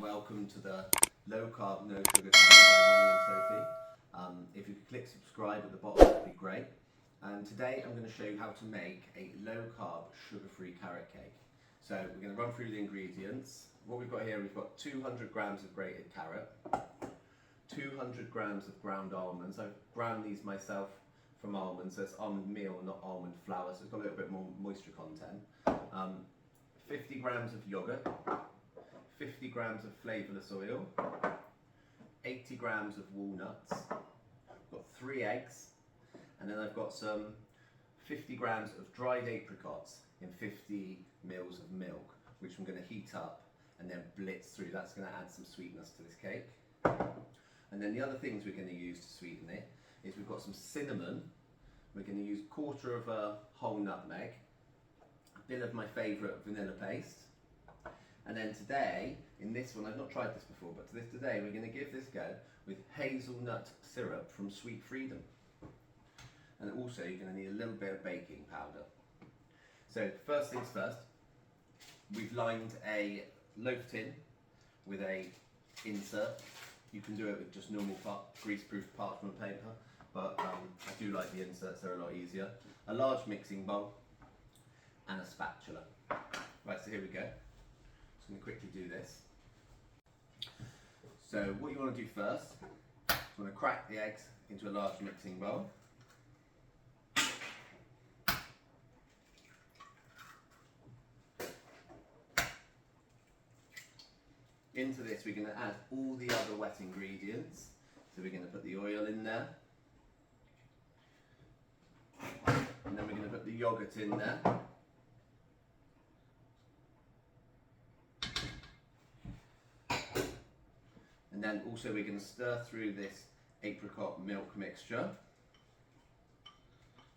welcome to the low carb, no sugar channel by Ronnie and Sophie. If you could click subscribe at the bottom, that would be great. And today I'm going to show you how to make a low carb, sugar-free carrot cake. So we're going to run through the ingredients. What we've got here, we've got 200 grams of grated carrot, 200 grams of ground almonds. I've ground these myself from almonds, so it's almond meal, not almond flour, so it's got a little bit more moisture content. 50 grams of yoghurt, 50 grams of flavourless oil, 80 grams of walnuts, I've got 3 eggs, and then I've got some 50 grams of dried apricots in 50 mils of milk, which I'm going to heat up and then blitz through. That's going to add some sweetness to this cake. And then the other things we're going to use to sweeten it is we've got some cinnamon. We're going to use 1/4 of a whole nutmeg, a bit of my favourite vanilla paste, and then today, in this one, I've not tried this before, but today we're going to give this go with hazelnut syrup from Sweet Freedom. And also you're going to need a little bit of baking powder. So first things first, we've lined a loaf tin with a insert. You can do it with just normal greaseproof parchment paper, but I do like the inserts, they're a lot easier. A large mixing bowl and a spatula. Right, so here we go. Just going to quickly do this. So what you want to do first, you want to crack the eggs into a large mixing bowl. Into this we're going to add all the other wet ingredients. So we're going to put the oil in there. And then we're going to put the yoghurt in there. And then also we're going to stir through this apricot milk mixture.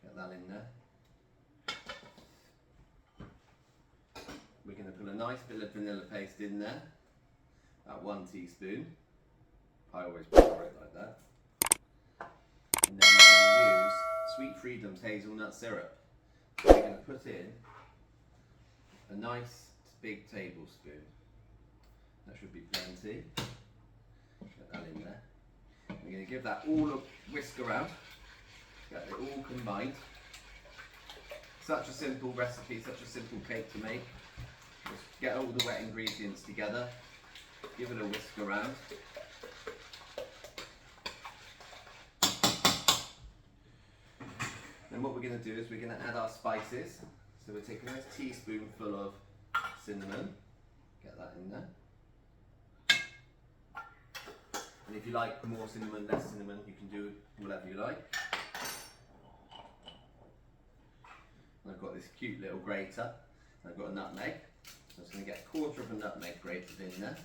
Get that in there. We're going to put a nice bit of vanilla paste in there. About 1 teaspoon. I always pour it like that. And then we're going to use Sweet Freedom's hazelnut syrup. So we're going to put in a nice big tablespoon. That should be plenty. Get that in there. We're going to give that all a whisk around. Get it all combined. Such a simple recipe, such a simple cake to make. Just get all the wet ingredients together. Give it a whisk around. Then what we're going to do is we're going to add our spices. So we'll take a nice teaspoonful of cinnamon. Get that in there. And if you like more cinnamon, less cinnamon, you can do whatever you like. And I've got this cute little grater. And I've got a nutmeg. So I'm just going to get 1/4 of a nutmeg grated in there.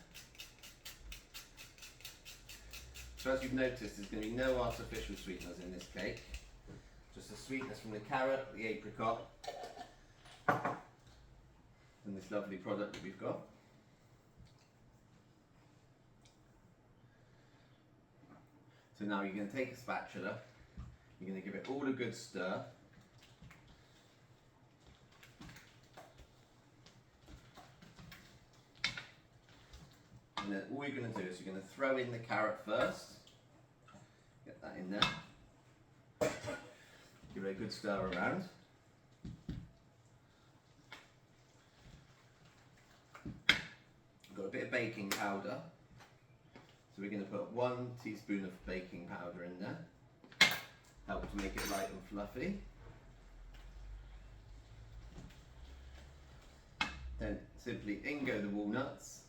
So as you've noticed, there's going to be no artificial sweeteners in this cake. Just the sweetness from the carrot, the apricot, and this lovely product that we've got. So now you're going to take a spatula, you're going to give it all a good stir. And then all you're going to do is you're going to throw in the carrot first. Get that in there. Give it a good stir around. I've got a bit of baking powder. So we're going to put 1 teaspoon of baking powder in there. Help to make it light and fluffy. Then simply in go the walnuts.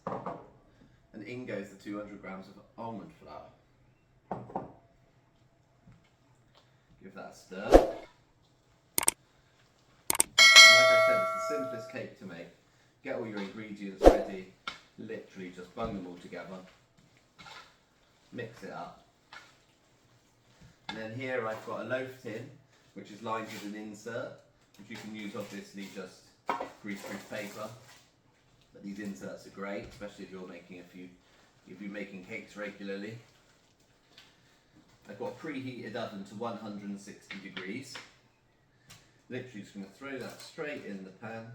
And in goes the 200 grams of almond flour. Give that a stir. And like I said, it's the simplest cake to make. Get all your ingredients ready, literally just bung them all together. Mix it up. And then here I've got a loaf tin, which is lined with an insert, which you can use obviously just greaseproof paper. But these inserts are great, especially if you're making cakes regularly. I've got a preheated oven to 160 degrees. Literally just going to throw that straight in the pan.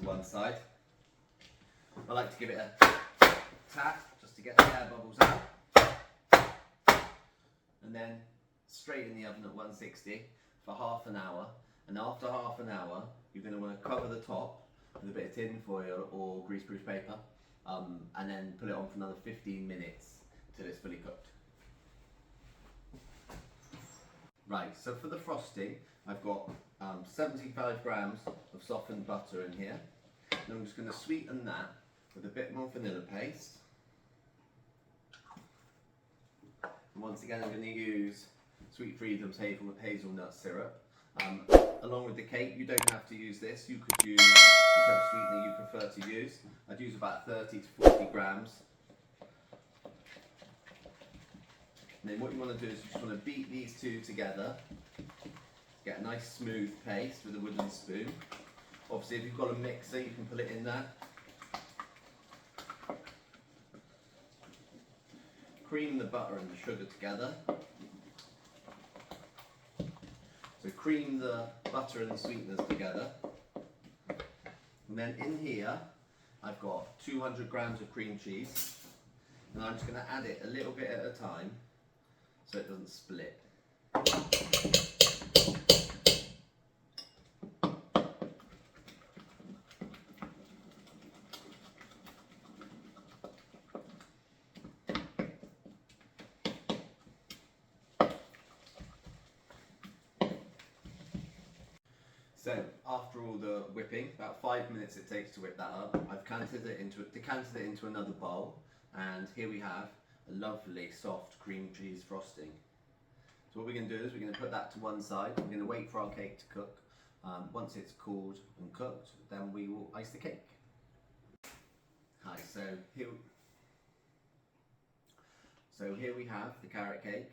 to one side. I like to give it a tap just to get the air bubbles out. And then straight in the oven at 160 for half an hour. And after half an hour, you're going to want to cover the top with a bit of tin foil or greaseproof paper, and then put it on for another 15 minutes till it's fully cooked. Right, so for the frosting, I've got 75 grams of softened butter in here. And I'm just going to sweeten that with a bit more vanilla paste. And once again, I'm going to use Sweet Freedom's hazelnut syrup. Along with the cake, you don't have to use this. You could use whichever sweetener you prefer to use. I'd use about 30 to 40 grams. And then what you want to do is you just want to beat these two together. Get a nice smooth paste with a wooden spoon. Obviously, if you've got a mixer, you can put it in there. Cream the butter and the sugar together. So cream the butter and the sweeteners together. And then in here, I've got 200 grams of cream cheese. And I'm just going to add it a little bit at a time so it doesn't split. So after all the whipping, about 5 minutes it takes to whip that up, I've decanted it into another bowl, and here we have a lovely soft cream cheese frosting. So what we're going to do is we're going to put that to one side. We're going to wait for our cake to cook. Once it's cooled and cooked, then we will ice the cake. Hi, so here we have the carrot cake.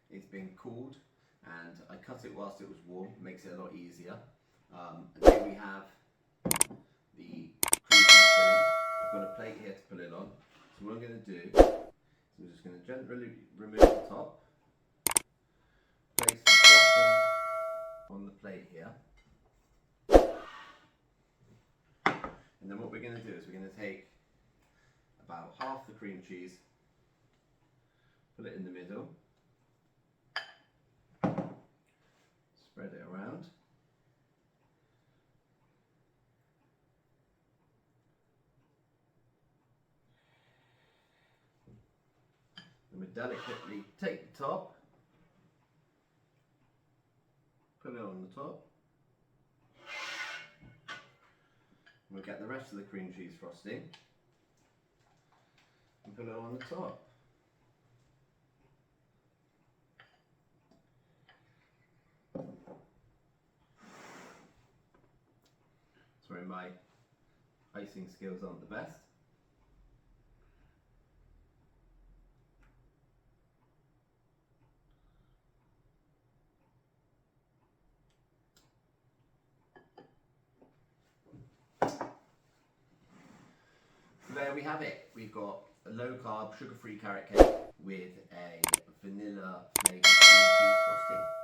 It's been cooled, and I cut it whilst it was warm. It makes it a lot easier. And here we have the cream cheese filling. I've got a plate here to put it on. So what I'm going to do is I'm just going to gently remove the top, place the bottom on the plate here, and then what we're going to do is we're going to take about half the cream cheese, put it in the middle, spread it around. And we delicately take the top, put it on the top. We'll get the rest of the cream cheese frosting and put it on the top. Sorry, my icing skills aren't the best. So there we have it. We've got a low-carb, sugar-free carrot cake with a vanilla flavoured cream cheese frosting.